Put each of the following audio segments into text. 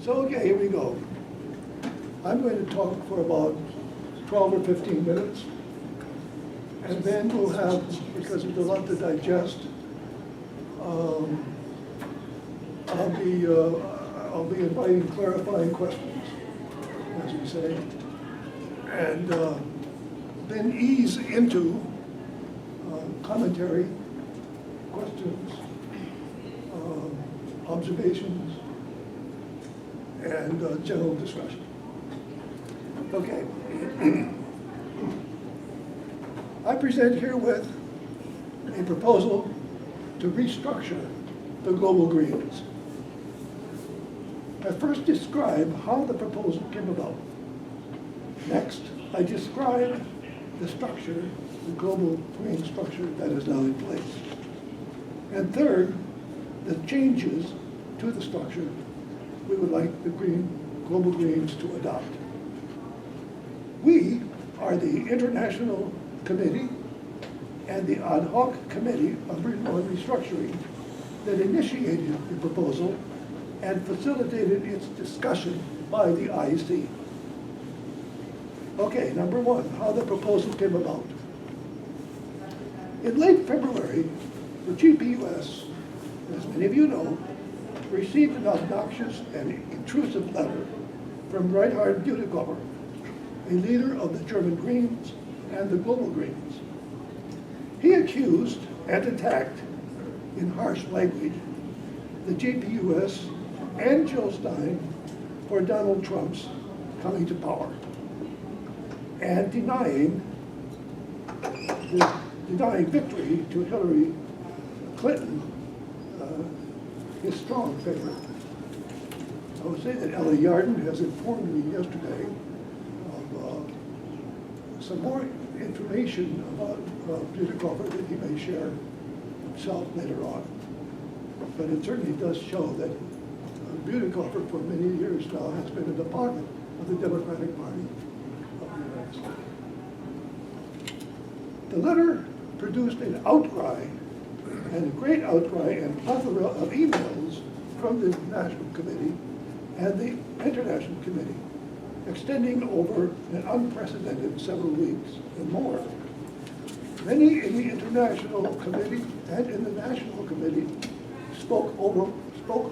So, okay, here we go. I'm going to talk for about 12 or 15 minutes. And then we'll have, because there's a lot to digest, I'll be inviting clarifying questions, as we say, and then ease into commentary, questions, observations, and general discussion. Okay. I present herewith a proposal to restructure the Global Greens. I first describe how the proposal came about. Next, I describe the structure, the Global Green structure that is now in place. And third, the changes to the structure we would like the Global Greens to adopt. We are the International Committee and the Ad Hoc Committee on Restructuring that initiated the proposal and facilitated its discussion by the IC. Okay, number one, how the proposal came about. In late February, the GPUS, as many of you know, received an obnoxious and intrusive letter from Reinhard Bütikofer, a leader of the German Greens and the Global Greens. He accused and attacked, in harsh language, the GPUS and Jill Stein for Donald Trump's coming to power, and denying victory to Hillary Clinton, his strong favorite. I would say that Ella Yarden has informed me yesterday of some more information about Bütikofer that he may share himself later on. But it certainly does show that Bütikofer for many years now has been an opponent of the Democratic Party of the United States. The letter produced an outcry, and a great outcry and plethora of emails from the National Committee and the International Committee, extending over an unprecedented several weeks and more. Many in the International Committee and in the National Committee spoke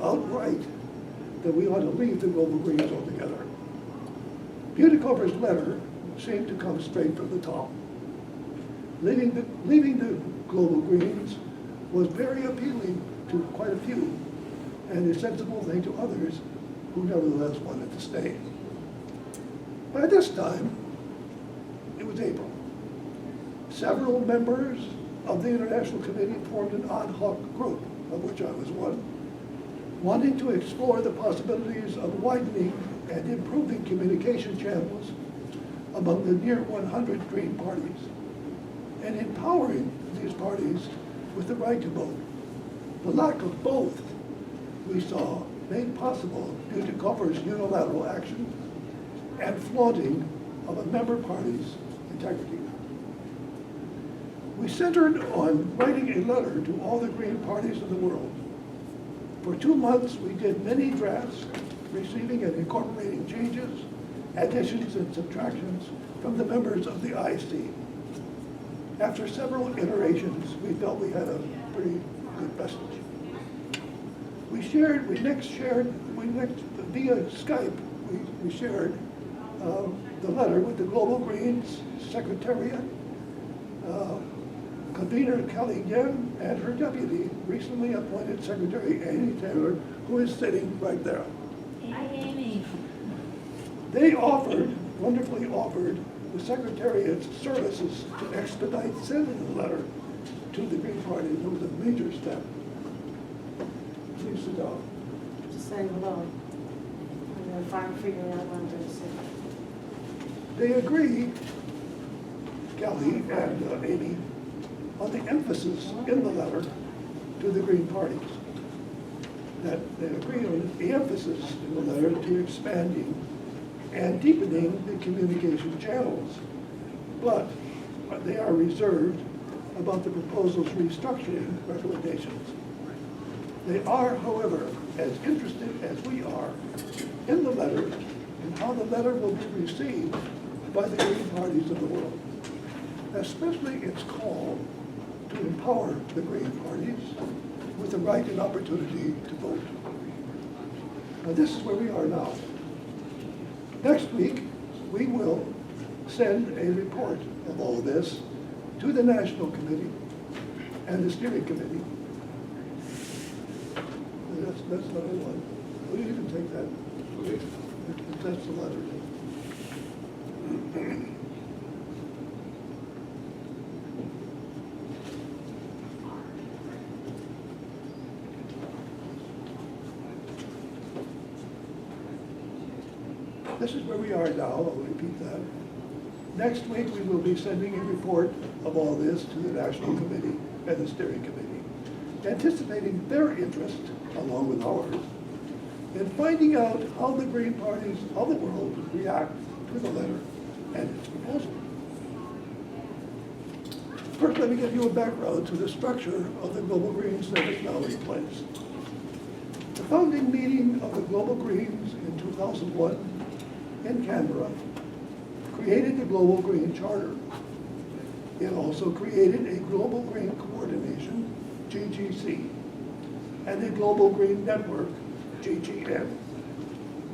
outright that we ought to leave the Global Greens altogether. Bütikofer's letter seemed to come straight from the top. Leaving the Global Greens was very appealing to quite a few, and a sensible thing to others who nevertheless wanted to stay. By this time, it was April. Several members of the International Committee formed an ad hoc group, of which I was one, wanting to explore the possibilities of widening and improving communication channels among the near 100 Green parties, and empowering these parties with the right to vote. The lack of both, we saw, made possible Bütikofer's unilateral action and flaunting of a member party's integrity. We centered on writing a letter to all the Green parties of the world. For 2 months, we did many drafts, receiving and incorporating changes, additions, and subtractions from the members of the IC. After several iterations, we felt we had a pretty good message. Via Skype, we shared the letter with the Global Greens Secretariat, convener Kelly Yen, and her deputy, recently appointed Secretary Amy Taylor, who is sitting right there. Hi, Amy. They wonderfully offered, the Secretariat's services to expedite sending the letter to the Green Party. It was a major step. Please sit down. Just saying hello. I'm going to finally figure out what I'm going to say. They agree, Kelly and Amy, on the emphasis in the letter to the Green parties. That they agree on the emphasis in the letter to expanding and deepening the communication channels. But they are reserved about the proposal's restructuring recommendations. They are, however, as interested as we are in the letter and how the letter will be received by the Green parties of the world, especially its call to empower the Green parties with the right and opportunity to vote. Now, this is where we are now. Next week, we will send a report of all this to the National Committee and the Steering Committee. That's number one. Well, you can take that. That's the letter. This is where we are now. I'll repeat that. Next week, we will be sending a report of all this to the National Committee and the Steering Committee, anticipating their interest, along with ours, in finding out how the Green parties of the world react to the letter and its proposal. First, let me give you a background to the structure of the Global Greens that is now in place. The founding meeting of the Global Greens in 2001 in Canberra created the Global Green Charter. It also created a Global Green Coordination, GGC, and a Global Green Network, GGN.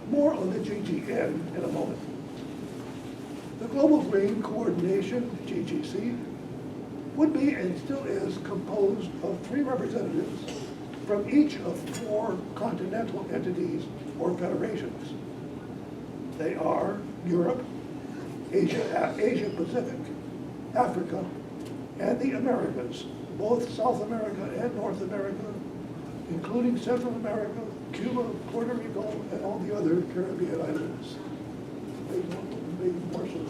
More on the GGN in a moment. The Global Green Coordination, GGC, would be and still is composed of 3 representatives from each of 4 continental entities or federations. They are Europe, Asia Pacific, Africa, and the Americas, both South America and North America, including Central America, Cuba, Puerto Rico, and all the other Caribbean islands. Maybe more so.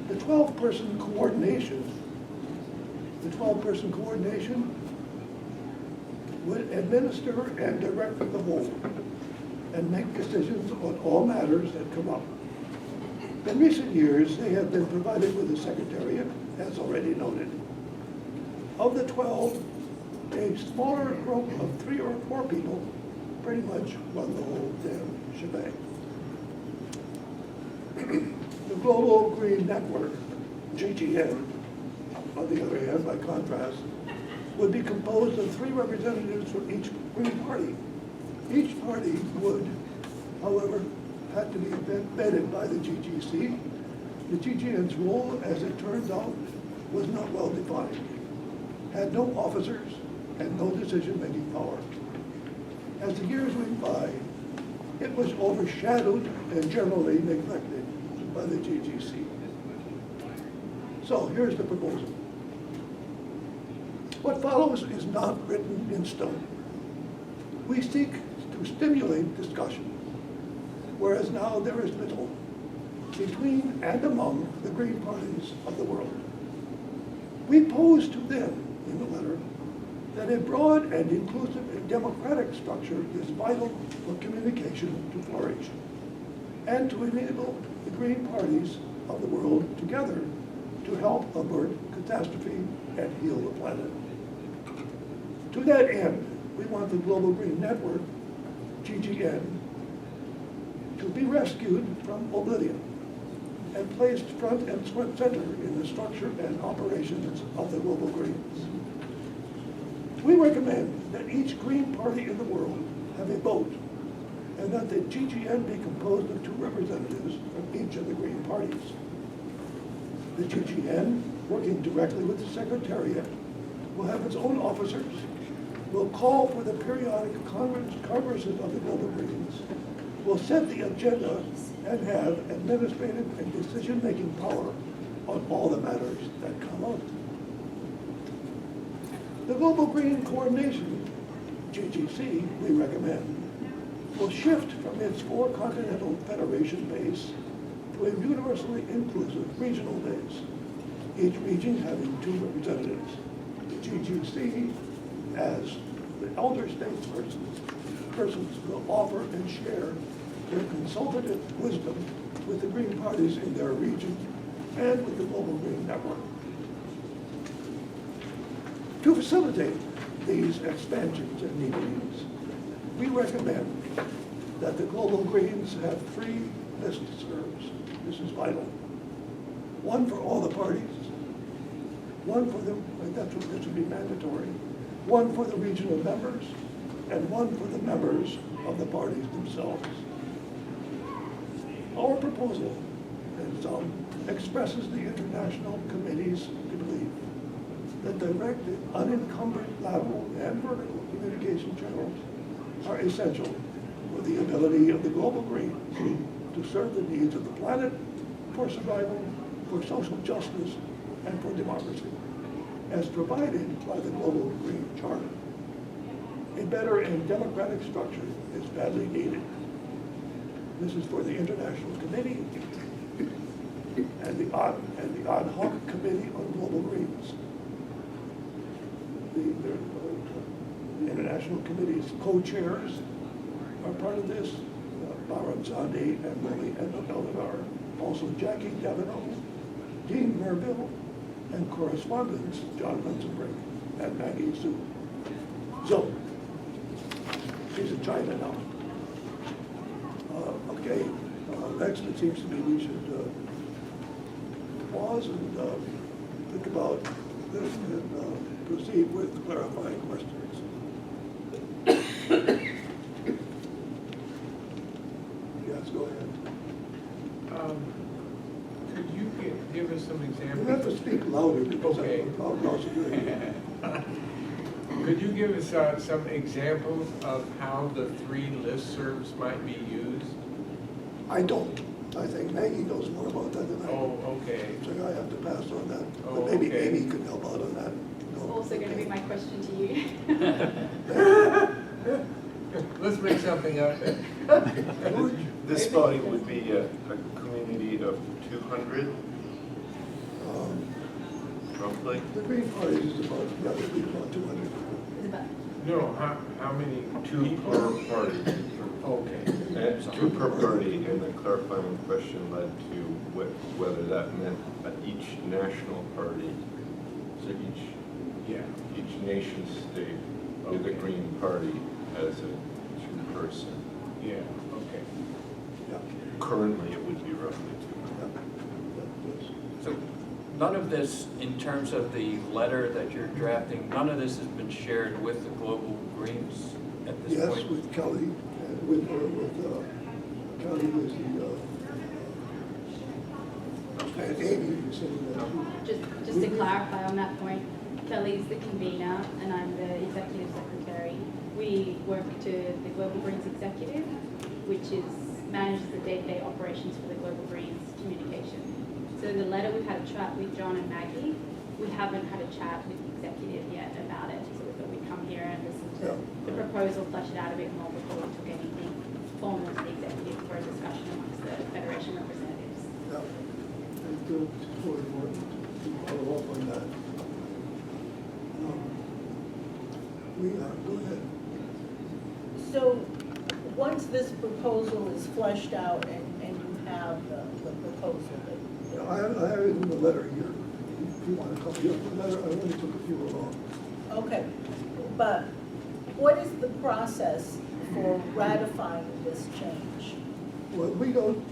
The 12-person coordination would administer and direct the whole and make decisions on all matters that come up. In recent years, they have been provided with a secretariat, as already noted. Of the 12, a smaller group of 3 or 4 people pretty much run the whole damn shebang. The Global Green Network, GGN, on the other hand, by contrast, would be composed of 3 representatives from each Green party. Each party would, however, have to be vetted by the GGC. The GGN's role, as it turns out, was not well defined, had no officers, and no decision-making power. As the years went by, it was overshadowed and generally neglected by the GGC. So here's the proposal. What follows is not written in stone. We seek to stimulate discussion, whereas now there is little between and among the Green parties of the world. We pose to them in the letter that a broad and inclusive and democratic structure is vital for communication to flourish and to enable the Green parties of the world together to help avert catastrophe and heal the planet. To that end, we want the Global Green Network, GGN, to be rescued from oblivion and placed front and center in the structure and operations of the Global Greens. We recommend that each Green party in the world have a vote and that the GGN be composed of 2 representatives from each of the Green parties. The GGN, working directly with the Secretariat, will have its own officers, will call for the periodic congresses of the Global Greens, will set the agenda and have administrative and decision-making power on all the matters that come up. The Global Green Coordination, GGC, we recommend, will shift from its 4 continental federation base to a universally inclusive regional base, each region having 2 representatives. The GGC, as the elder statespersons, will offer and share their consultative wisdom with the Green parties in their region and with the Global Green Network. To facilitate these expansions and meetings, we recommend that the Global Greens have 3 listservs. This is vital. One for all the parties, one for the, this would be mandatory, one for the regional members, and one for the members of the parties themselves. Our proposal expresses the International Committee's belief that direct, unencumbered lateral and vertical communication channels are essential for the ability of the Global Greens to serve the needs of the planet, for survival, for social justice, and for democracy, as provided by the Global Green Charter. A better and democratic structure is badly needed. This is for the International Committee and the ad hoc Committee on Global Greens. The International Committee's co-chairs are part of this, Baram Zandi and Lily Elgar, also Jackie Devenot, Dean Merville, and correspondents John Rensenbrink and Maggie Sue. So, she's in China now. Okay, next it seems to me we should pause and think about this and proceed with clarifying questions. Yes, go ahead. Could you give us some examples? You have to speak louder because Okay. I'm also doing it. Could you give us some examples of how the 3 listservs might be used? I don't. I think Maggie knows more about that than I do. Oh, okay. So I have to pass on that. Oh, But maybe okay. Amy could help out on that. It's No? also going to be my question to you. Let's make something up. This body would be a community of 200, roughly. The Green Party is about, yeah, the Green about 200. No, how many? 2 per party. Okay. And 2 per party, and the clarifying question led to whether that meant that each national party, so each nation state of the Okay. Green Party as a 2-person. Yeah, okay. Yeah. Currently, it would be roughly 200. Yes. So none of this, in terms of the letter that you're drafting, none of this has been shared with the Global Greens at this Yes, point? with Kelly, and with Kelly is and Amy is sitting there too. Just to clarify on that point, Kelly's the convener and I'm the executive secretary. We work to the Global Greens Executive, which manages the day-to-day operations for the Global Greens communication. So the letter, we've had a chat with John and Maggie. We haven't had a chat with the executive yet about it. So we thought we'd come here and listen to the proposal, flesh it out a bit more before we took anything formal to the executive for a discussion amongst the Federation representatives. Yeah. And it's really important to follow up on that. Go ahead. So, once this proposal is fleshed out and you have the proposal that. Yeah, I have it in the letter here. If you want to copy of the letter, I only took a few along. Okay, but what is the process for ratifying this change? Well, we don't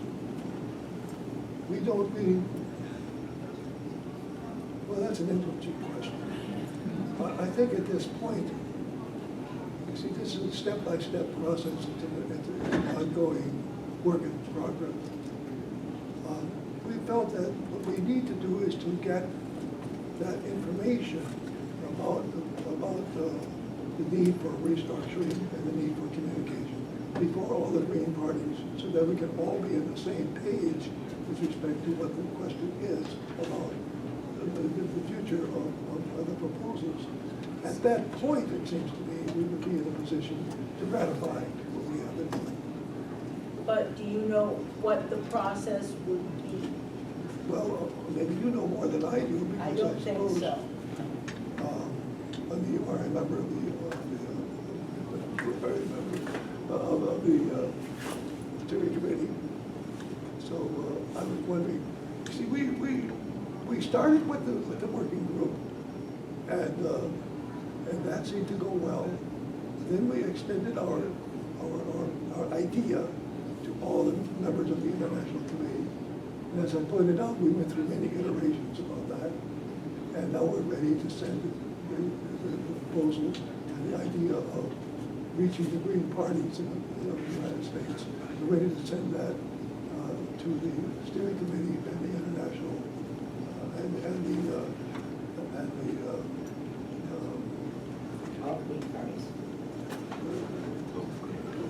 really, well, that's an interesting question. I think at this point, you see, this is a step-by-step process. It's an ongoing work in progress. We felt that what we need to do is to get that information about the need for restructuring and the need for communication before all the Green parties, so that we can all be on the same page with respect to what the question is about the future of the proposals. At that point, it seems to me, we would be in a position to ratify what we have in mind. But do you know what the process would be? Well, maybe you know more than I do, because I don't think suppose, so. I mean, you are a member of the steering committee. So I was wondering, see, we started with the working group, and that seemed to go well. Then we extended our our idea to all the members of the International Committee. And as I pointed out, we went through many iterations about that. And now we're ready to send the proposal and the idea of reaching the Green parties in the United States. We're ready to send that to the steering committee and the international All Green parties.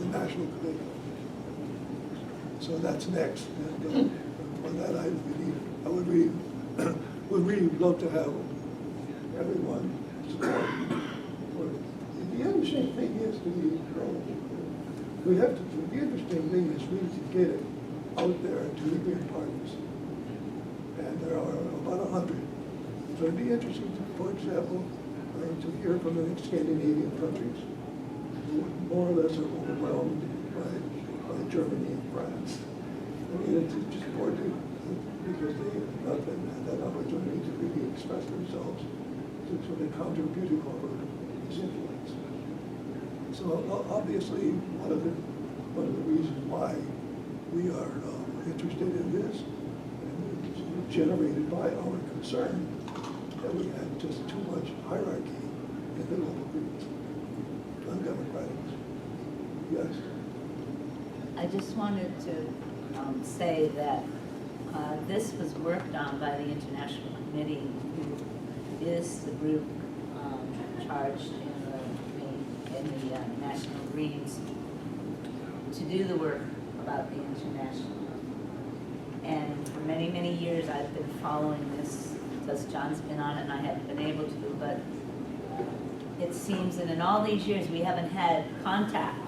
the national committee. So that's next. And on that, I would really love to have everyone support. The interesting thing is the interesting thing is really to get it out there to the Green parties. And there are about 100. So it'd be interesting, for example, to hear from the Scandinavian countries, who more or less are overwhelmed by Germany and France. I mean, it's just important because they have not been had that opportunity to really express themselves to sort of counter Beauty-Corporation's influence. So obviously, one of the reasons why we are interested in this is generated by our concern that we have just too much hierarchy in the local groups, undemocratic. Yes. I just wanted to say that this was worked on by the International Committee, who is the group charged in the National Greens to do the work about the international. And for many, many years, I've been following this because John's been on it and I haven't been able to, but it seems that in all these years, we haven't had contact.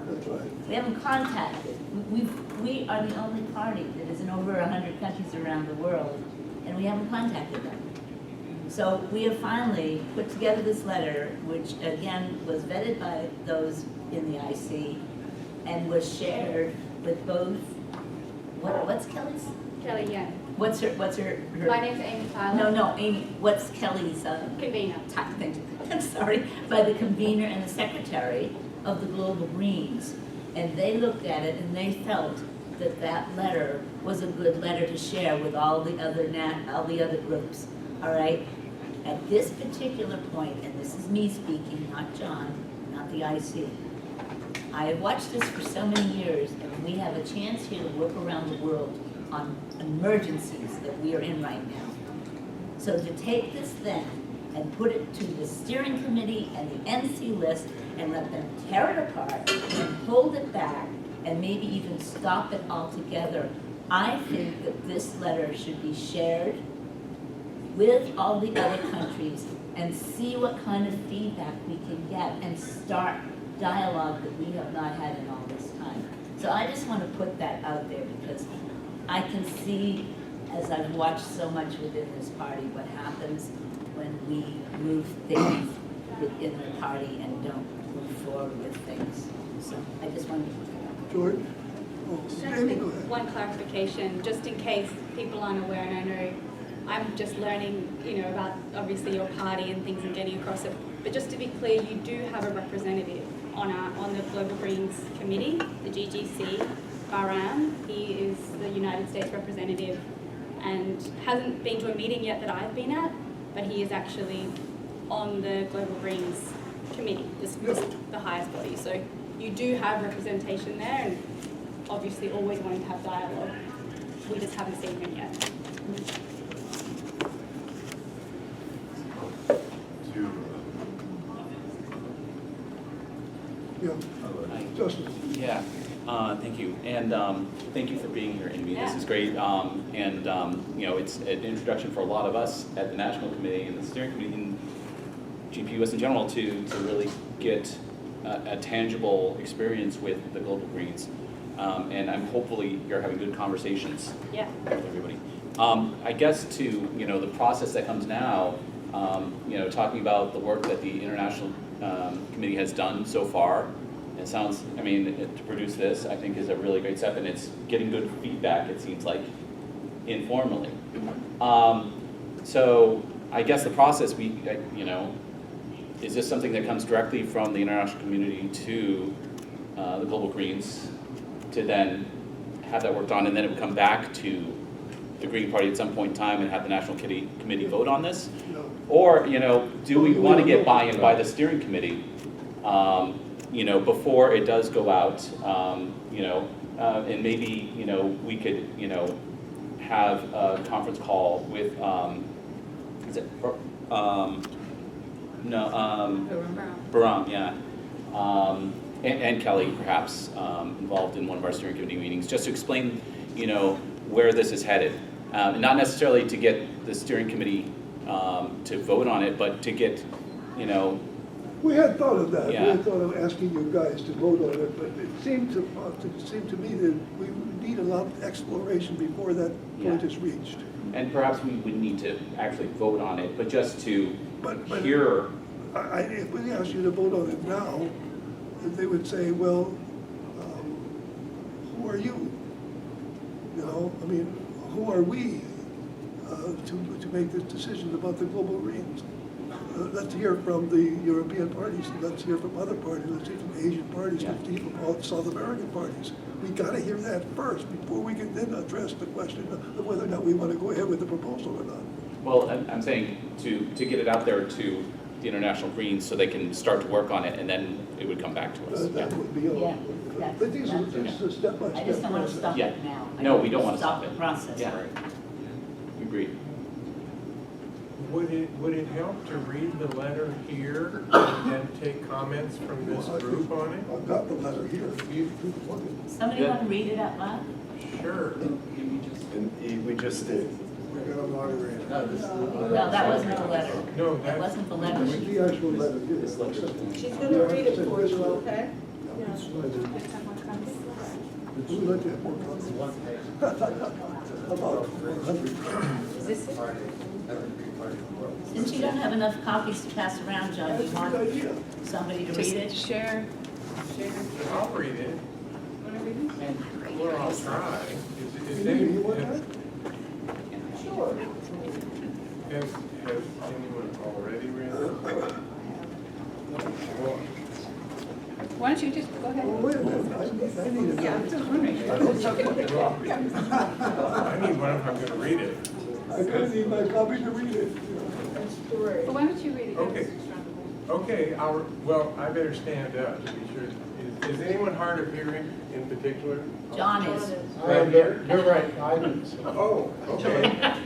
That's right. We haven't contacted. We are the only party that is in over 100 countries around the world, and we haven't contacted them. So we have finally put together this letter, which again was vetted by those in the IC and was shared with both, what's Kelly's? Kelly, yeah. What's her? My name's Amy Tyler. No, Amy, what's Kelly's? Convener. Thank you. I'm sorry, by the convener and the secretary of the Global Greens. And they looked at it and they felt that that letter was a good letter to share with all the other groups, all right? At this particular point, and this is me speaking, not John, not the IC, I have watched this for so many years, and we have a chance here to work around the world on emergencies that we are in right now. So to take this then and put it to the steering committee and the NC list and let them tear it apart and hold it back and maybe even stop it altogether, I think that this letter should be shared with all the other countries and see what kind of feedback we can get and start dialogue that we have not had in all this time. So I just want to put that out there because I can see, as I've watched so much within this party, what happens when we move things within the party and don't move forward with things. So I just wanted to put that out there. George? Oh, Just Amy, go ahead. one clarification, just in case people aren't aware, and I know I'm just learning, about obviously your party and things and getting across it. But just to be clear, you do have a representative on the Global Greens Committee, the GGC, Bahram. He is the United States representative and hasn't been to a meeting yet that I've been at, but he is actually on the Global Greens Committee, the highest body. So you do have representation there, and obviously always wanting to have dialogue. We just haven't seen him yet. Yeah, Justin. Yeah, thank you. And thank you for being here, Amy. This is great. It's an introduction for a lot of us at the National Committee and the Steering Committee and GPUS in general to really get a tangible experience with the Global Greens. And hopefully you're having good conversations with everybody. I guess to, the process that comes now, talking about the work that the International Committee has done so far. It sounds, to produce this, I think is a really great step, and it's getting good feedback, it seems like, informally. So I guess the process, is this something that comes directly from the international community to the Global Greens, to then have that worked on, and then it would come back to the Green Party at some point in time and have the National Committee vote on this? No. Or, do we want to get buy-in by the steering committee, before it does go out, and maybe, we could, have a conference call with, is it, Baram, yeah. And Kelly, perhaps, involved in one of our steering committee meetings, just to explain, where this is headed. Not necessarily to get the steering committee to vote on it, but to get, We had thought of that. Yeah. We had thought of asking you guys to vote on it, but it seemed to me that we would need a lot of exploration before that point Yeah. is reached. and perhaps we would need to actually vote on it, but just to But hear, if we asked you to vote on it now, they would say, well, who are you? Who are we to make this decision about the global Greens? Let's hear from the European parties, let's hear from other parties, let's hear from Asian parties, Yeah. let's hear from all South American parties. We gotta hear that first before we can then address the question of whether or not we wanna go ahead with the proposal or not. well, I'm saying to get it out there to the International Greens so they can start to work on it, and then it would come back to us. That would be all. Yeah, that's- But these are that's- just a step-by-step I just don't want to process. stop Yeah. it now. No, we don't want to stop the it. process. Yeah. We agree. Would it help to read the letter here and then take comments from this group on it? I've got the letter here. Somebody want to read it out loud? Sure. And we just did. No, that wasn't the letter. No, That that's, wasn't the letter. This is the actual letter here. She's gonna read it for you, okay? Would you like to have more copies? About 100. Since you don't have enough copies to pass around, John, you That's a want good idea. somebody to read it? Share. I'll read it. Well, I'll try. Is Maybe you want that? Sure. Has anyone already read it? Well, Why don't you just go ahead? Well, wait a minute, I need a I need one if I'm gonna read it. I kind of need my copy to read it. That's three. Well, why don't you read it? Okay. Okay, I better stand up to be sure. Is anyone hard of hearing in particular? John is. You're right, Oh, okay,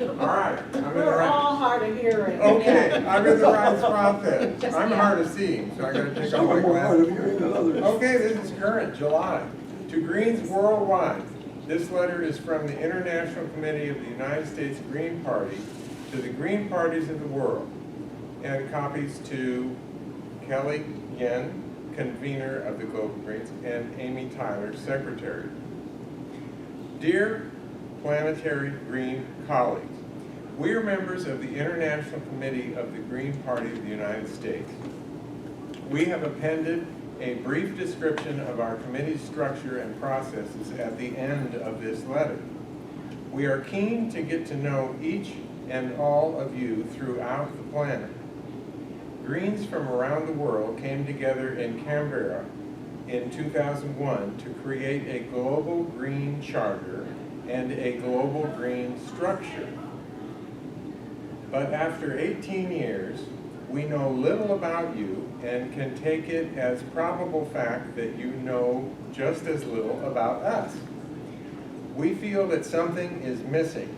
all right. I'm in the We're right. all hard of hearing. Okay, I'm in the right spot then. I'm hard of seeing, so I gotta take off Some my are more hard of glasses. hearing than others. Okay, this is current, July. To Greens worldwide, this letter is from the International Committee of the United States Green Party to the Green Parties of the world, and copies to Kelly Yen, convener of the Global Greens, and Amy Tyler, secretary. Dear Planetary Green colleagues, we are members of the International Committee of the Green Party of the United States. We have appended a brief description of our committee's structure and processes at the end of this letter. We are keen to get to know each and all of you throughout the planet. Greens from around the world came together in Canberra in 2001 to create a global green charter and a global green structure. But after 18 years, we know little about you and can take it as probable fact that you know just as little about us. We feel that something is missing.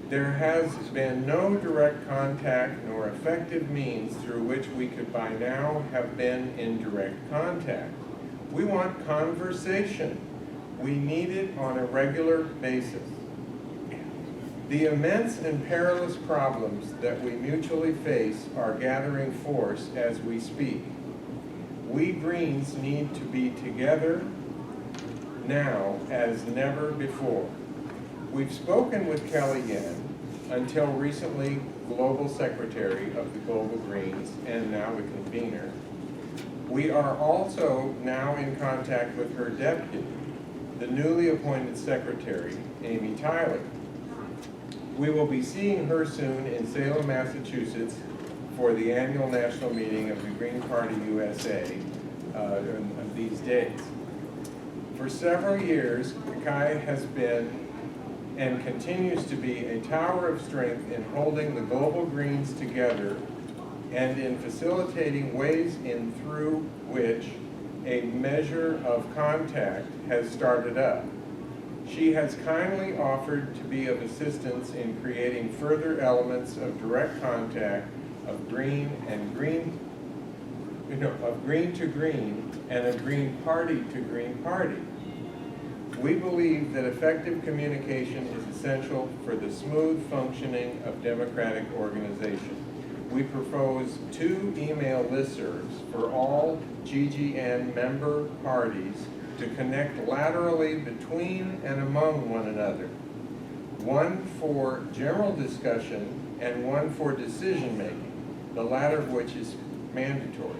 There has been no direct contact nor effective means through which we could by now have been in direct contact. We want conversation. We need it on a regular basis. The immense and perilous problems that we mutually face are gathering force as we speak. We Greens need to be together now as never before. We've spoken with Kelly Yen, until recently Global Secretary of the Global Greens and now the convener. We are also now in contact with her deputy, the newly appointed secretary, Amy Tyler. We will be seeing her soon in Salem, Massachusetts for the annual national meeting of the Green Party USA on these days. For several years, CAI has been and continues to be a tower of strength in holding the global greens together and in facilitating ways in through which a measure of contact has started up. She has kindly offered to be of assistance in creating further elements of direct contact of green to green and of green party to green party. We believe that effective communication is essential for the smooth functioning of democratic organization. We propose 2 email listservs for all GGN member parties to connect laterally between and among one another. One for general discussion and one for decision making, the latter of which is mandatory.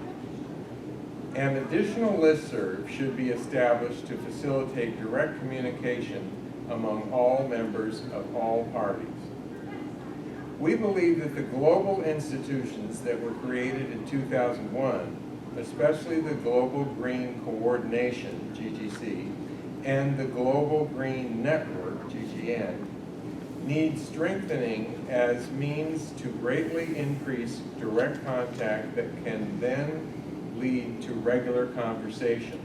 An additional listserv should be established to facilitate direct communication among all members of all parties. We believe that the global institutions that were created in 2001, especially the Global Green Coordination, GGC, and the Global Green Network, GGN, need strengthening as means to greatly increase direct contact that can then lead to regular conversation.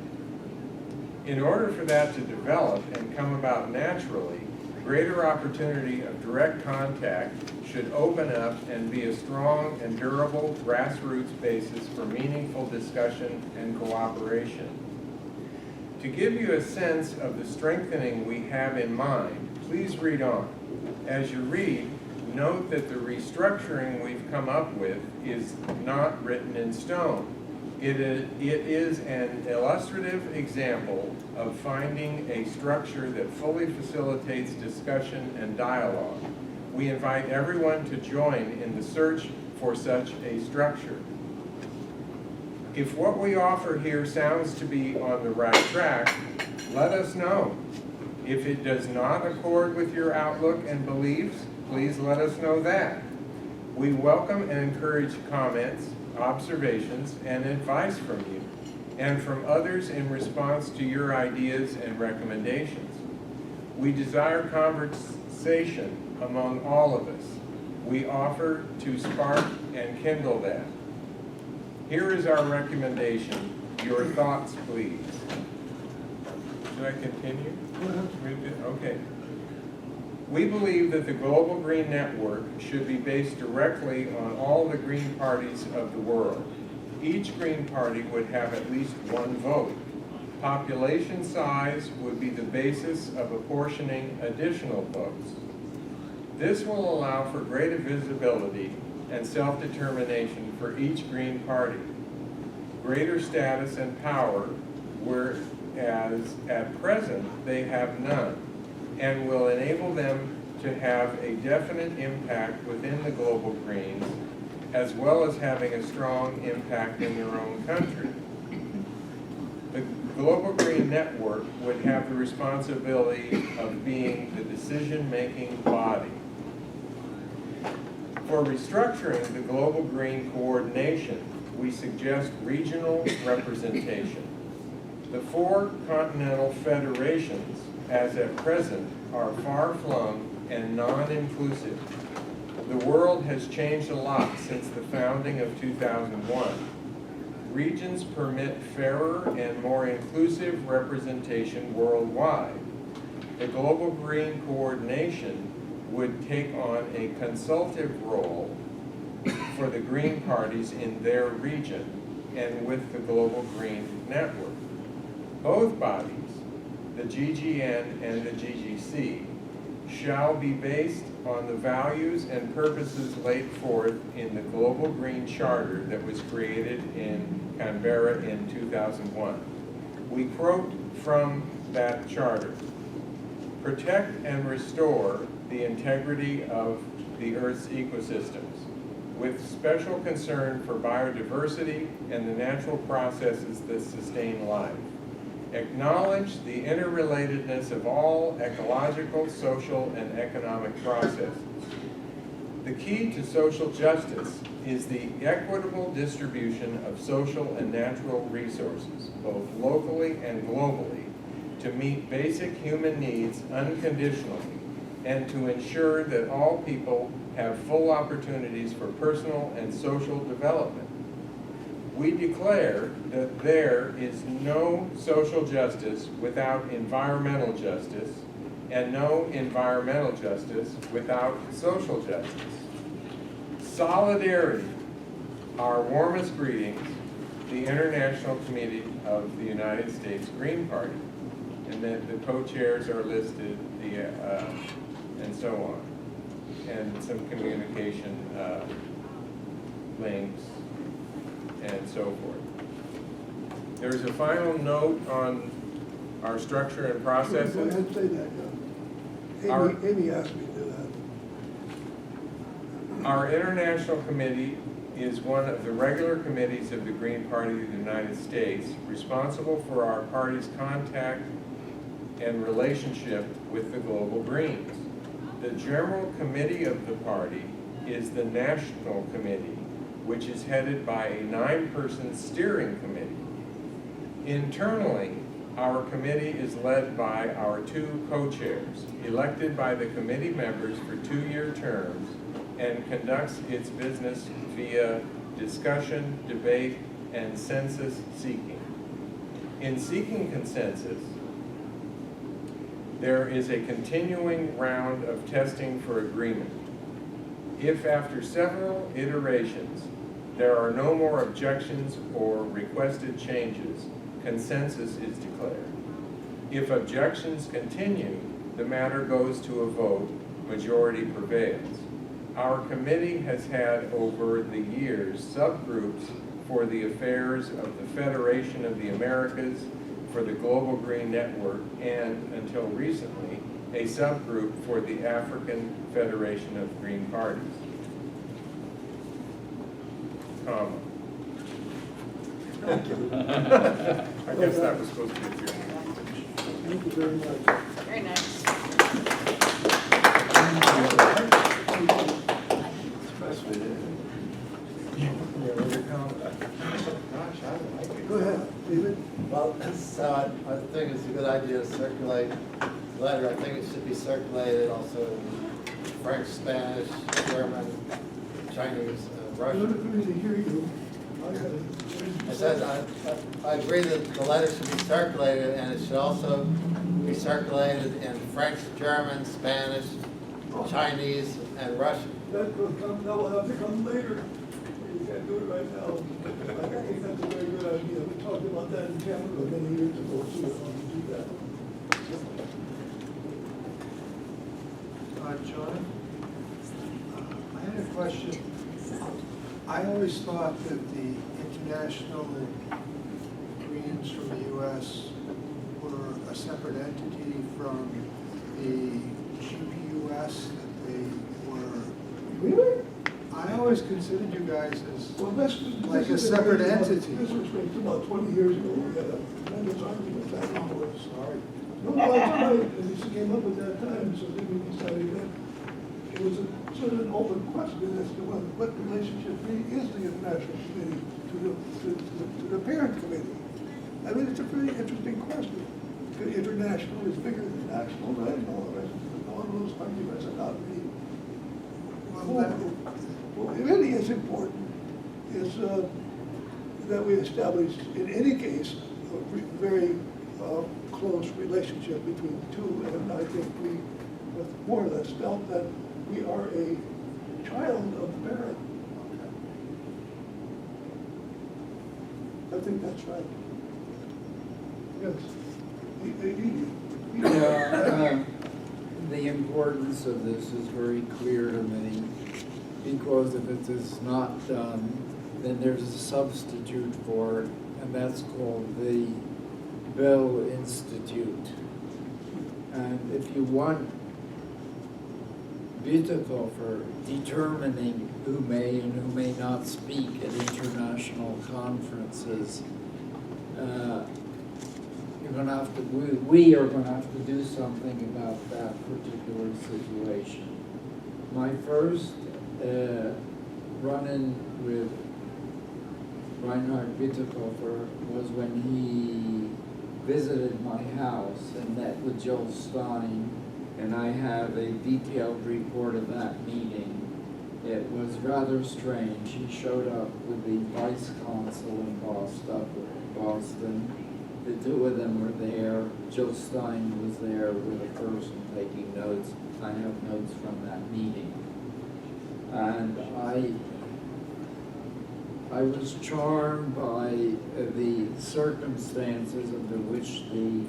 In order for that to develop and come about naturally, greater opportunity of direct contact should open up and be a strong and durable grassroots basis for meaningful discussion and cooperation. To give you a sense of the strengthening we have in mind, please read on. As you read, note that the restructuring we've come up with is not written in stone. It is an illustrative example of finding a structure that fully facilitates discussion and dialogue. We invite everyone to join in the search for such a structure. If what we offer here sounds to be on the right track, let us know. If it does not accord with your outlook and beliefs, please let us know that. We welcome and encourage comments, observations, and advice from you, and from others in response to your ideas and recommendations. We desire conversation among all of us. We offer to spark and kindle that. Here is our recommendation. Your thoughts, please. Should I continue? Okay. We believe that the Global Green Network should be based directly on all the green parties of the world. Each green party would have at least one vote. Population size would be the basis of apportioning additional votes. This will allow for greater visibility and self-determination for each green party, greater status and power, whereas at present they have none, and will enable them to have a definite impact within the global greens, as well as having a strong impact in their own country. The Global Green Network would have the responsibility of being the decision-making body. For restructuring the Global Green Coordination, we suggest regional representation. The 4 continental federations, as at present, are far-flung and non-inclusive. The world has changed a lot since the founding of 2001. Regions permit fairer and more inclusive representation worldwide. The Global Green Coordination would take on a consultative role for the green parties in their region and with the Global Green Network. Both bodies, the GGN and the GGC, shall be based on the values and purposes laid forth in the Global Green Charter that was created in Canberra in 2001. We quote from that charter: "Protect and restore the integrity of the Earth's ecosystems, with special concern for biodiversity and the natural processes that sustain life. Acknowledge the interrelatedness of all ecological, social, and economic processes. The key to social justice is the equitable distribution of social and natural resources, both locally and globally, to meet basic human needs unconditionally and to ensure that all people have full opportunities for personal and social development. We declare that there is no social justice without environmental justice, and no environmental justice without social justice. Solidarity, our warmest greetings, the International Committee of the United States Green Party. And then the co-chairs are listed, and so on. And some communication links and so forth. There's a final note on our structure and processes. Go ahead and say that, yeah. Amy asked me to do that. Our international committee is one of the regular committees of the Green Party of the United States, responsible for our party's contact and relationship with the global Greens. The general committee of the party is the national committee, which is headed by a 9-person steering committee. Internally, our committee is led by our 2 co-chairs, elected by the committee members for 2-year terms, and conducts its business via discussion, debate, and census seeking. In seeking consensus, there is a continuing round of testing for agreement. If after several iterations, there are no more objections or requested changes, consensus is declared. If objections continue, the matter goes to a vote, majority prevails. Our committee has had over the years subgroups for the affairs of the Federation of the Americas, for the Global Green Network, and until recently, a subgroup for the African Federation of Green Parties. Comma. I guess that was supposed to be a few. Thank you very much. Very nice. Gosh, I like it. Go ahead, David. Well, so I think it's a good idea to circulate the letter. I think it should be circulated also in French, Spanish, German, Chinese, I'm Russian. not going to hear you. I said, I agree that the letter should be circulated, and it should also be circulated in French, German, Spanish, Chinese, and Russian. That will have to come later. You can't do it right now. I think that's a very good idea. We talked about that in Canada many years ago, too, how to do that. John, I had a question. I always thought that the international Greens from the U.S. were a separate entity from the GPUS, that they were. Really? I always considered you guys as Well, this like a is separate about- entity. This was about 20 years ago. We had a tremendous argument back and forth. Sorry. No, that's right. This came up at that time, so then we decided that it was a sort of an open question as to what relationship really is the international committee to the parent committee. I mean, it's a pretty interesting question. International is bigger than national, right? And all the rest of all those arguments are not really. Well, it really is important is that we establish, in any case, a very close relationship between the two, and I think we have more or less felt that we are a child of the parent. I think that's right. Yes. Yeah, the importance of this is very clear to me, because if it is not done, then there's a substitute for it, and that's called the Belwood Institute. And if you want Vitico for determining who may and who may not speak at international conferences, you're going to have to, we are going to have to do something about that particular situation. My first run-in with Reinhard Bütikofer was when he visited my house and met with Jill Stein, and I have a detailed report of that meeting. It was rather strange. He showed up with the vice consul in Boston. The two of them were there. Jill Stein was there with a person taking notes. I have notes from that meeting. And I was charmed by the circumstances under which the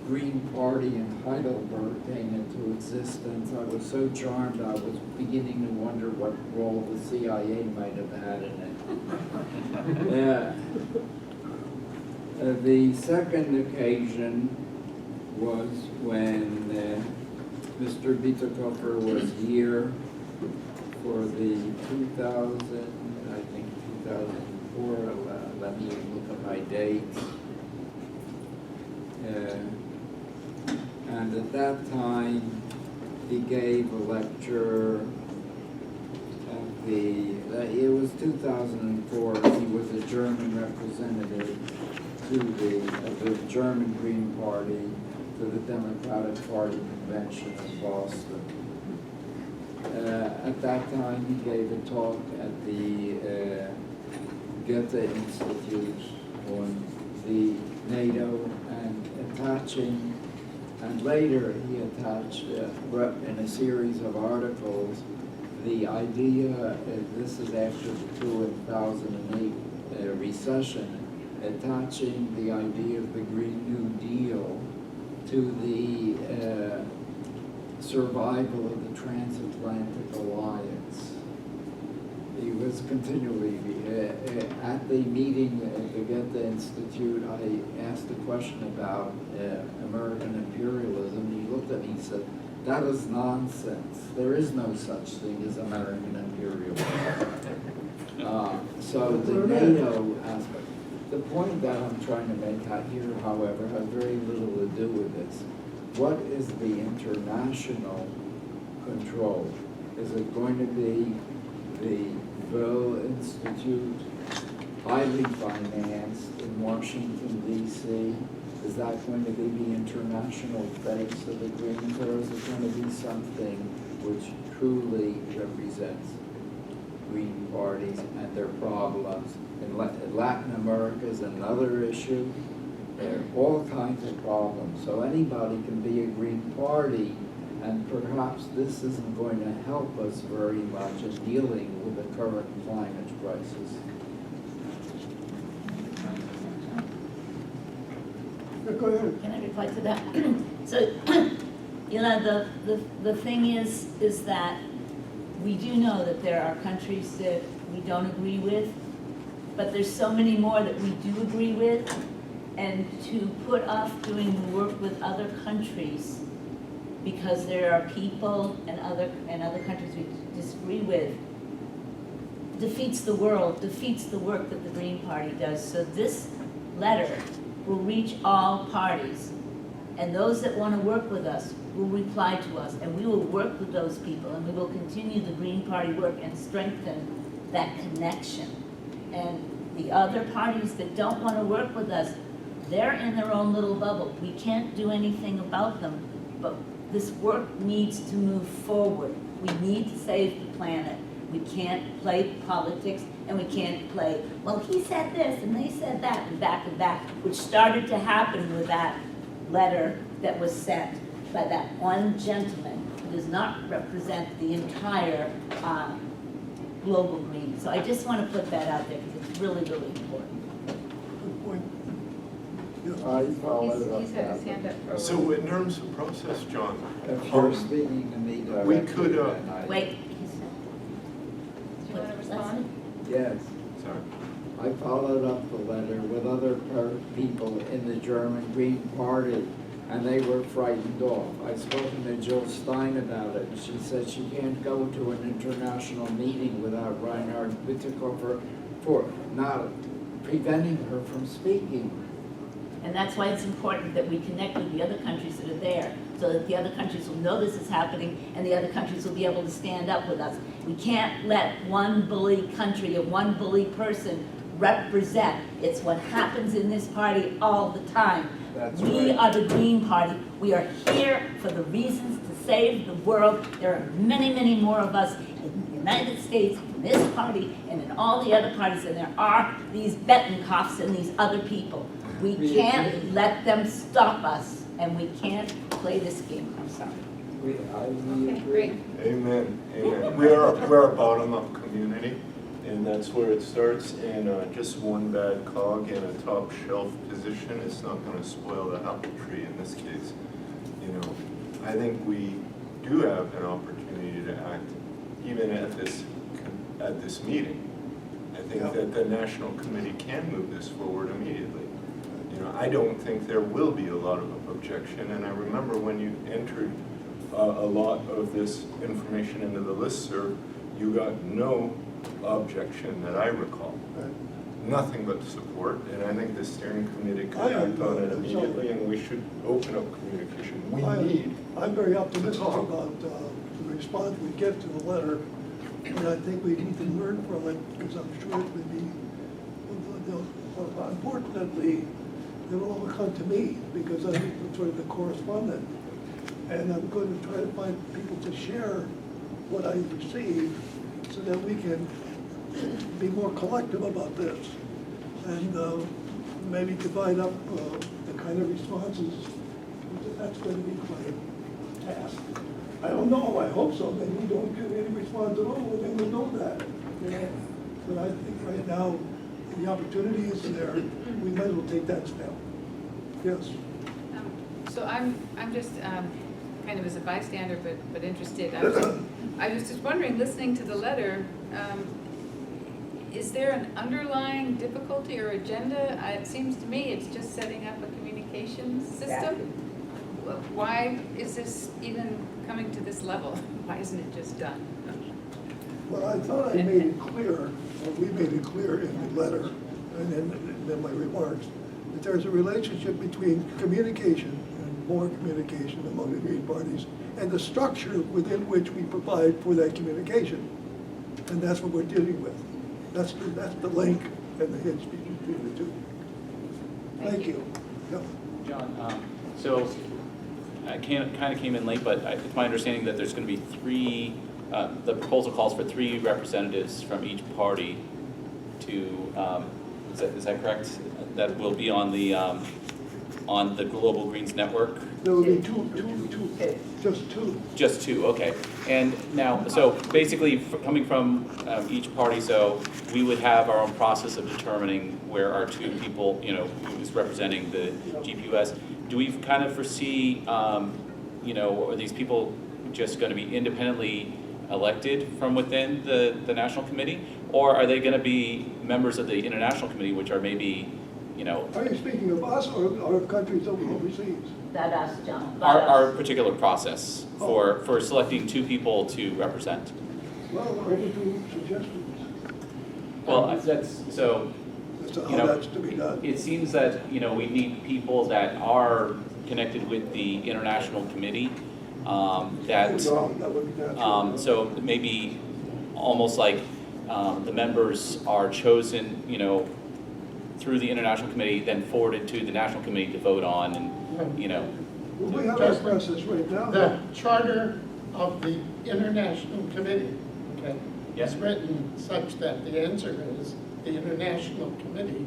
Green Party in Heidelberg came into existence. I was so charmed I was beginning to wonder what role the CIA might have had in it. The second occasion was when Mr. Bitterkofer was here for the 2004, let me look at my dates. And at that time, he gave a lecture at it was 2004, he was a German representative to the German Green Party, to the Democratic Party convention in Boston. At that time, he gave a talk at the Goethe Institute on the NATO and attaching, and later he attached in a series of articles the idea, this is after the 2008 recession, attaching the idea of the Green New Deal to the survival of the transatlantic alliance. He was continually, at the meeting at the Goethe Institute, I asked a question about American imperialism. He looked at me and said, "That is nonsense. There is no such thing as American imperialism." So the NATO aspect. The point that I'm trying to make out here, however, has very little to do with this. What is the international control? Is it going to be the Belwood Institute, highly financed in Washington, D.C.? Is that going to be the international face of the Greens, or is it going to be something which truly represents Green parties and their problems? In Latin America is another issue. There are all kinds of problems. So anybody can be a Green Party, and perhaps this isn't going to help us very much in dealing with the current climate crisis. Go ahead. Can I reply to that? So, the thing is that we do know that there are countries that we don't agree with, but there's so many more that we do agree with, and to put off doing the work with other countries because there are people and other countries we disagree with defeats the work that the Green Party does. So this letter will reach all parties, and those that want to work with us will reply to us, and we will work with those people, and we will continue the Green Party work and strengthen that connection. And the other parties that don't want to work with us, they're in their own little bubble. We can't do anything about them, but this work needs to move forward. We need to save the planet. We can't play politics, and we can't play, well, he said this and they said that, and back, which started to happen with that letter that was sent by that one gentleman who does not represent the entire global green. So I just want to put that out there because it's really, really important. Good point. I followed up He's had his that. hand up for a So while. in terms of process, John, If you're speaking to me directly, we could, then I- Wait. Do you want to respond? Yes. sorry. I followed up the letter with other people in the German Green Party, and they were frightened off. I've spoken to Jill Stein about it, and she said she can't go to an international meeting without Reinhard Bütikofer for not preventing her from speaking. And that's why it's important that we connect with the other countries that are there, so that the other countries will know this is happening, and the other countries will be able to stand up with us. We can't let one bully country or one bully person represent. It's what happens in this party all the time. That's We right. are the Green Party. We are here for the reasons to save the world. There are many, many more of us in the United States, in this party, and in all the other parties, and there are these Bettencoffs and these other people. We can't let them stop us, and we can't play this game. I'm sorry. Okay, great. Amen, amen. We're a bottom-up community, and that's where it starts, and just one bad cog in a top shelf position is not gonna spoil the apple tree in this case. You know, I think we do have an opportunity to act even at this meeting. I think that the National Committee can move this forward immediately. You know, I don't think there will be a lot of objection, and I remember when you entered a lot of this information into the listserv, you got no objection that I recall. Nothing but support, and I think the steering committee could act on it immediately, and we should open up communication. I'm very optimistic about the response we get to the letter, and I think we need to learn from it, because I'm sure it would be important that they'll all come to me, because I'm sort of the correspondent, and I'm going to try to find people to share what I receive, so that we can be more collective about this, and maybe divide up the kind of responses. That's going to be my task. I don't know, I hope so, maybe we don't get any response at all, and then we'll know that. Yeah. But I think right now, the opportunity is there, we might as well take that step. Yes. So I'm just kind of as a bystander, but interested. I was just wondering, listening to the letter, is there an underlying difficulty or agenda? It seems to me it's just setting up a communications system. Why is this even coming to this level? Why isn't it just done? Well, I thought I made it clear, or we made it clear in the letter, and in my remarks, that there's a relationship between communication and more communication among the Green parties, and the structure within which we provide for that communication. And that's what we're dealing with. That's the link and the hinge between the two. Thank you. Yep. John, so I kind of came in late, but it's my understanding that there's going to be three, the proposal calls for 3 representatives from each party to, is that correct? That will be on the Global Greens Network? There will be two, just two. Just 2, okay. And now, so basically, coming from each party, so we would have our own process of determining where our 2 people, you know, who's representing the GPUS. Do we kind of foresee, you know, are these people just going to be independently elected from within the National Committee? Or are they going to be members of the International Committee, which are maybe, you know... Are you speaking of us or countries overseas? That us, John. Our particular process for selecting 2 people to represent. Well, we're open to suggestions. Well, that's, so, As to you how know, that's to be done. it seems that, you know, we need people that are connected with the International Committee, that, so maybe almost like the members are chosen, you know, through the International Committee, then forwarded to the National Committee to vote on, and, you know. We have our process right now. The charter of the International Committee, okay, is written such that the answer is the International Committee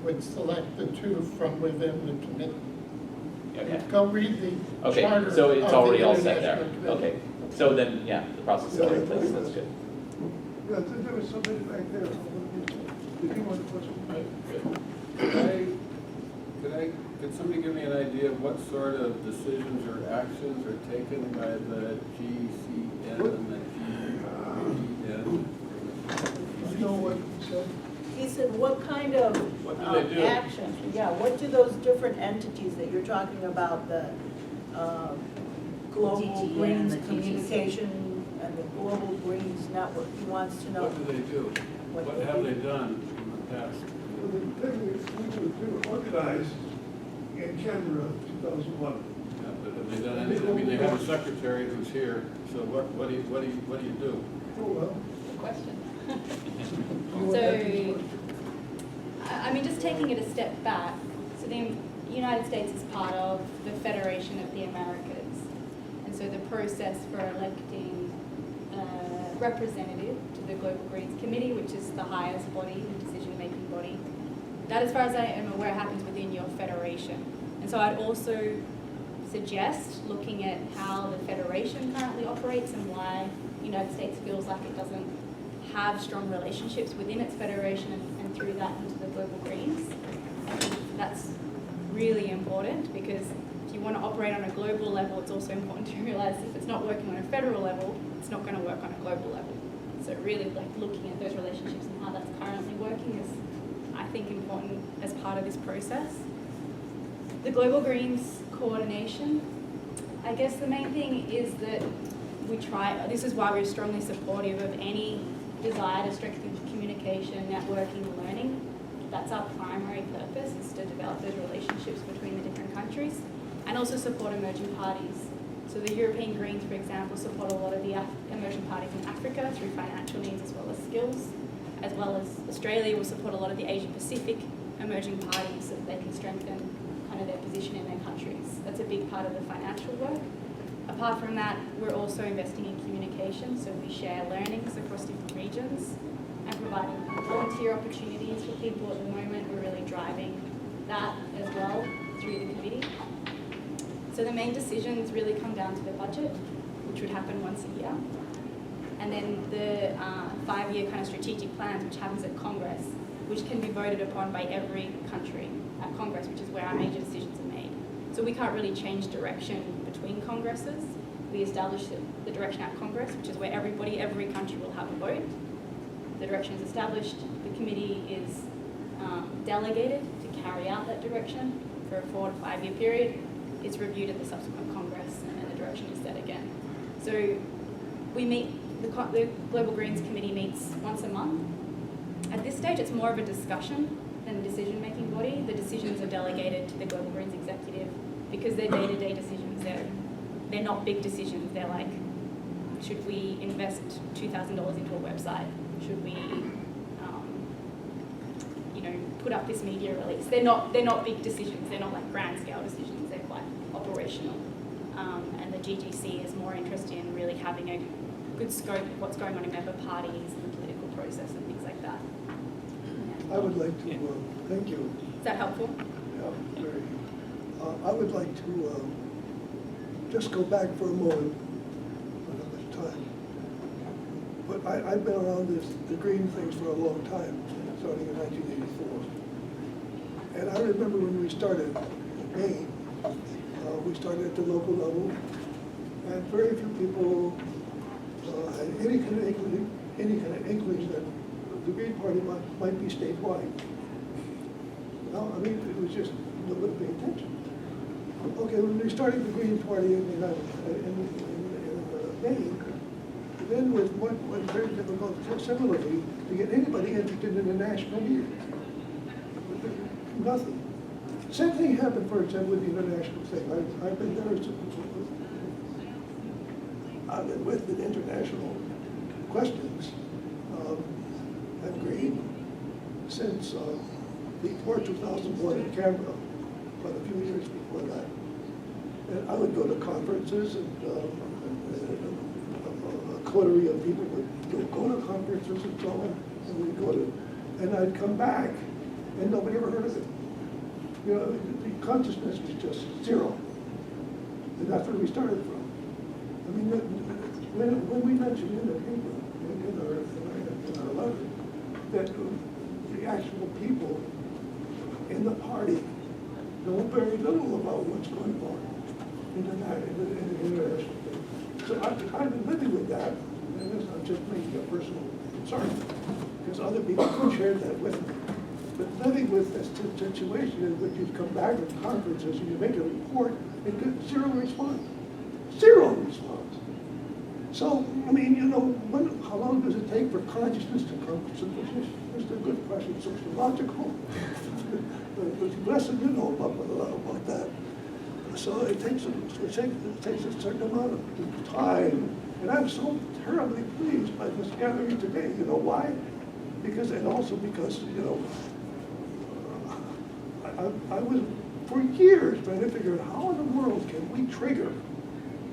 would select the 2 from within the committee. Okay. Go read the Okay, charter so it's of the already all set International there. Committee. Okay, so then, yeah, the process is already in place, that's good. Yeah, there was somebody back there. Did you want to question? Could somebody give me an idea of what sort of decisions or actions are taken by the GCN and the GCN? You know what he said? He said, what kind of What do they do? actions, yeah, what do those different entities that you're talking about, the Global GGN, Greens the GGC. Communication and the Global Greens Network, he wants to know. What do they do? What have they done in the past? Well, they were organized in Canberra, 2001. Yeah, but have they done anything? I mean, they have a secretary who's here, so what do you do? Oh, well. Good question. You want that to So, start? I mean, just taking it a step back, so the United States is part of the Federation of the Americas. And so the process for electing a representative to the Global Greens Committee, which is the highest body, the decision-making body, that, as far as I am aware, happens within your federation. And so I'd also suggest looking at how the federation currently operates and why the United States feels like it doesn't have strong relationships within its federation and through that into the Global Greens. I think that's really important, because if you want to operate on a global level, it's also important to realize if it's not working on a federal level, it's not going to work on a global level. So really looking at those relationships and how that's currently working is, I think, important as part of this process. The Global Greens coordination, I guess the main thing is that we try, this is why we're strongly supportive of any desire to strengthen communication, networking, and learning. That's our primary purpose, is to develop those relationships between the different countries and also support emerging parties. So the European Greens, for example, support a lot of the emerging parties in Africa through financial needs as well as skills, as well as Australia will support a lot of the Asia Pacific emerging parties so that they can strengthen kind of their position in their countries. That's a big part of the financial work. Apart from that, we're also investing in communication, so we share learnings across different regions and providing volunteer opportunities for people at the moment. We're really driving that as well through the committee. So the main decisions really come down to the budget, which would happen once a year. And then the 5-year kind of strategic plans, which happens at Congress, which can be voted upon by every country at Congress, which is where our major decisions are made. So we can't really change direction between Congresses. We establish the direction at Congress, which is where every country will have a vote. The direction is established. The committee is delegated to carry out that direction for a 4 to 5 year period. It's reviewed at the subsequent Congress, and then the direction is set again. So we meet, the Global Greens Committee meets once a month. At this stage, it's more of a discussion than a decision-making body. The decisions are delegated to the Global Greens Executive because they're day-to-day decisions. They're not big decisions. They're like, should we invest $2,000 into a website? Should we, put up this media release? They're not big decisions. They're not like grand-scale decisions. They're quite operational. And the GGC is more interested in really having a good scope of what's going on in member parties and the political process and things like that. I would like to, thank you. Is that helpful? Yeah, very. I would like to just go back for a moment, I don't know how much time. But I've been around the green things for a long time, starting in 1984. And I remember when we started in Maine, we started at the local level, and very few people had any kind of inkling that the Green Party might be statewide. No, I mean, it was just nobody paid attention. Okay, when we started the Green Party in Maine, then was very difficult, similarly, to get anybody interested in a national meeting. Nothing. Same thing happened, for example, with the international thing. I've been there with the international questions at Green since before 2001 in Canberra, quite a few years before that. And I would go to conferences, and a coterie of people would go to conferences and so on, and we'd go to, and I'd come back, and nobody ever heard of it. You know, the consciousness was just zero. And that's where we started from. I mean, when we mentioned in the paper, in our letter, that the actual people in the party know very little about what's going on in the international thing. So I've been living with that, and I'm just making a personal concern, because other people shared that with me. But living with this situation in which you come back at conferences and you make a report and get zero response. Zero response. So, I mean, you know, how long does it take for consciousness to come to sufficient? That's a good question, sociological. The less than you know about that. So it takes a certain amount of time. And I'm so terribly pleased by this gathering today. You know why? And also because, you know, I was, for years, trying to figure out how in the world can we trigger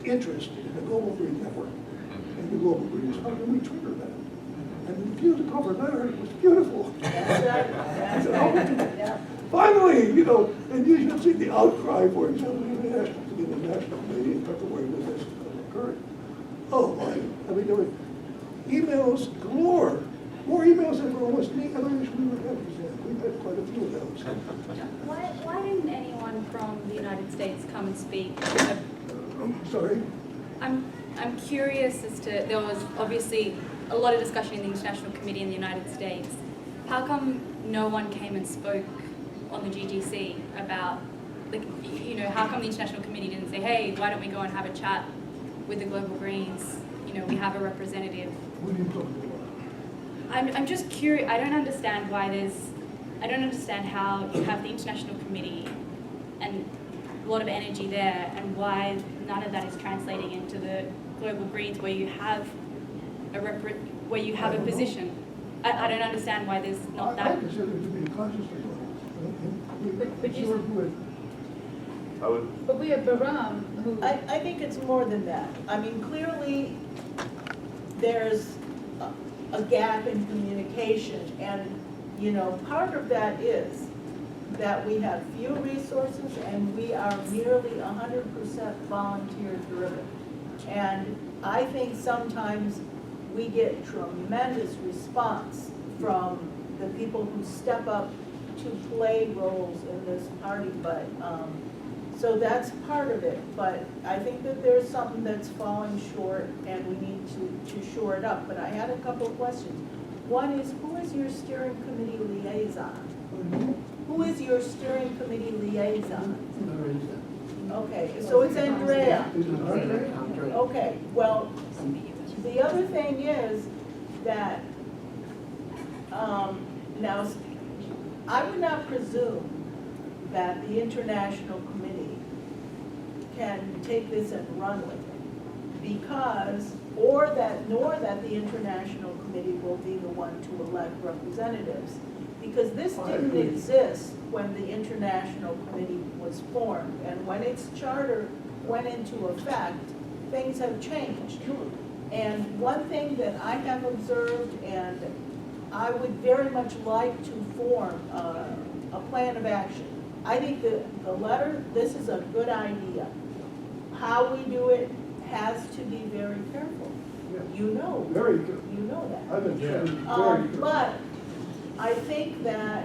interest in the Global Green Network and the Global Greens. How can we trigger that? And the Fuse cover letter was beautiful. That's right. I said, how can we- Yeah. Finally, you know, and you should see the outcry, for example, in the National Committee in February when this occurred. Oh, my, I mean, there were emails galore, more emails than for almost any other issue we were having. We've had quite a few of those. Why didn't anyone from the United States come and speak? I'm sorry? I'm curious as to, there was obviously a lot of discussion in the International Committee in the United States. How come no one came and spoke on the GGC about, like, you know, how come the International Committee didn't say, hey, why don't we go and have a chat with the Global Greens? You know, we have a representative. What are you talking about? I'm just curious, I don't understand how you have the International Committee and a lot of energy there, and why none of that is translating into the Global Greens where you have a position. I don't understand why there's not that. I consider it to be consciously done. But you- I would, But we have Bahram, who, I think it's more than that. I mean, clearly, there's a gap in communication, and, you know, part of that is that we have few resources and we are nearly 100% volunteer driven. And I think sometimes we get tremendous response from the people who step up to play roles in this party, but, so that's part of it. But I think that there's something that's falling short and we need to shore it up. But I had a couple of questions. One is, who is your steering committee liaison? Who is your steering committee liaison? Okay, so it's Andrea. Okay, well, the other thing is that, now, I would not presume that the International Committee can take this and run with it, because, nor that the International Committee will be the one to elect representatives, because this didn't exist when the International Committee was formed, and when its charter went into effect, things have changed. And one thing that I have observed, and I would very much like to form a plan of action. I think that the letter, this is a good idea. How we do it has to be very careful. You know. Very good. You know that. I've been very good. But I think that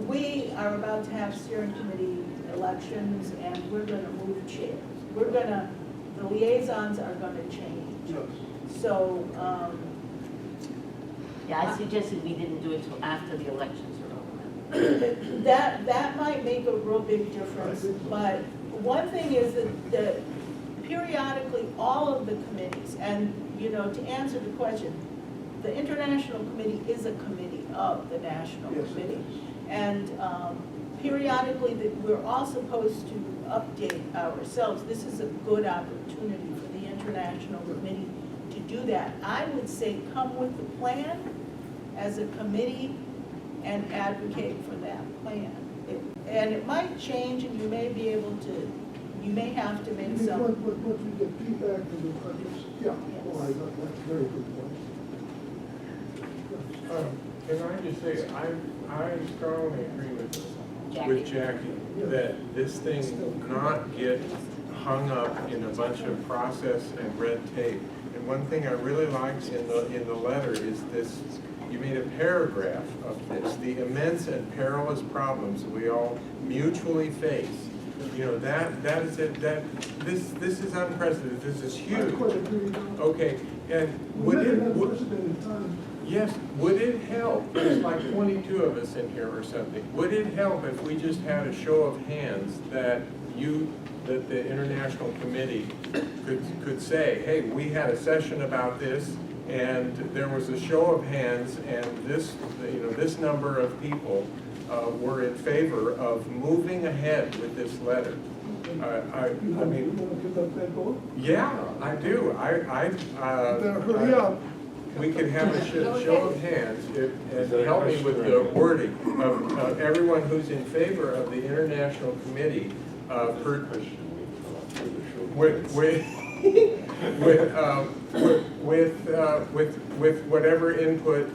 we are about to have steering committee elections, and we're gonna move chairs. The liaisons are gonna change. Yes. So, Yeah, I suggested we didn't do it till after the elections are over. that might make a real big difference. But one thing is that periodically, all of the committees, and, you know, to answer the question, the International Committee is a committee of the National Yes, it Committee. is. And periodically, we're all supposed to update ourselves. This is a good opportunity for the International Committee to do that. I would say come with the plan as a committee and advocate for that plan. And it might change, and you may be able to, you may have to make some. Once we get feedback from the countries, yeah, Yes. well, that's a very good point. Can I just say, I strongly agree with Jackie, that this thing not get hung up in a bunch of process and red tape. And one thing I really liked in the letter is this, you made a paragraph of this, the immense and perilous problems that we all mutually face. You know, that is it, this is unprecedented, this is huge. Okay, and would yes, would it help, there's like 22 of us in here or something, would it help if we just had a show of hands that the International Committee could say, hey, we had a session about this, and there was a show of hands, and this number of people were in favor of moving ahead with this letter. I mean, You want to pick up that vote? yeah, I do. You better hurry up. we could have a show of hands and help me with the wording of everyone who's in favor of the International Committee with whatever input,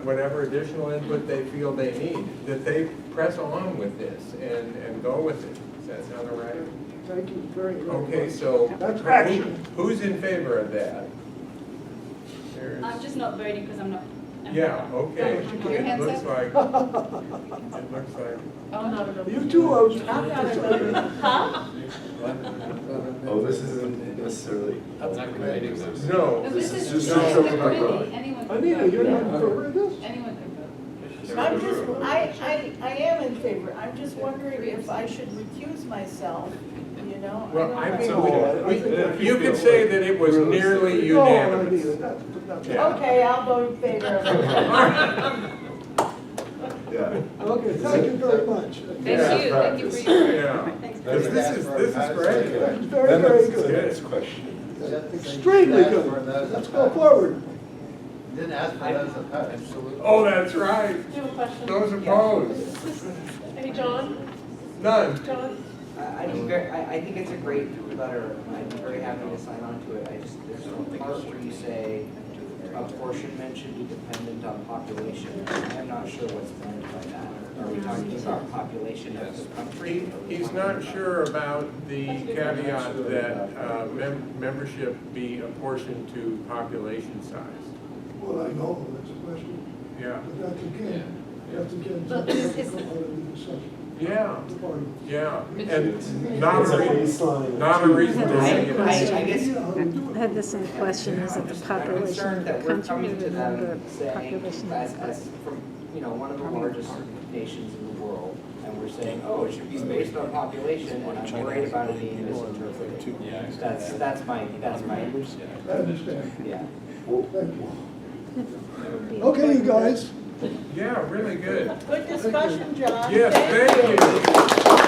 whatever additional input they feel they need, that they press on with this and go with it. Does that sound all right? Thank you very much. Okay, so That's action. who's in favor of that? I'm just not voting because I'm not. Yeah, okay. Your It hands looks up. like, it looks like, Oh, not a You two are. I'm not a voter. Huh? Oh, this isn't necessarily. I'm not committing those. no. No, this is just just no, the no, committee, anyone can Anita, vote. you're not in favor of this? Anyone can vote. I am in favor, I'm just wondering if I should recuse myself, you know? Well, I don't think know. you could say that it was nearly unanimous. No, Anita, that's. Yeah. Okay, I'll vote in favor of it. Yeah. Okay, thank you very much. Thank you for your. Yeah. Thanks. This is great. That's very, very good. Good. question. Extremely good. Let's go forward. Didn't ask for those opposed. Absolutely. Oh, that's right. Do you have a question? Those opposed? Hey, John? None. John? I think it's a great letter. I'd be very happy to sign on to it. There's a part where you say apportionment should be dependent on population. I'm not sure what's meant by that. Are we talking about population of the country? He's not sure about the caveat that membership be apportioned to population size. Well, I know, that's a question. Yeah. But that's again, But something is- that come out of the discussion. Yeah. The party. Yeah. And not a reason, not a reason to say it. I guess Yeah, how we do it. I had the same question, is it the I'm population concerned of that the we're country coming or to the number them of saying, population of as the from, one of the largest nations in the world, and we're saying, oh, it should be based on population, and I'm worried about it being misinterpreted. That's my, I understand. yeah. Thank you. Okay, you guys. Yeah, really good. Good discussion, John. Yes, thank you.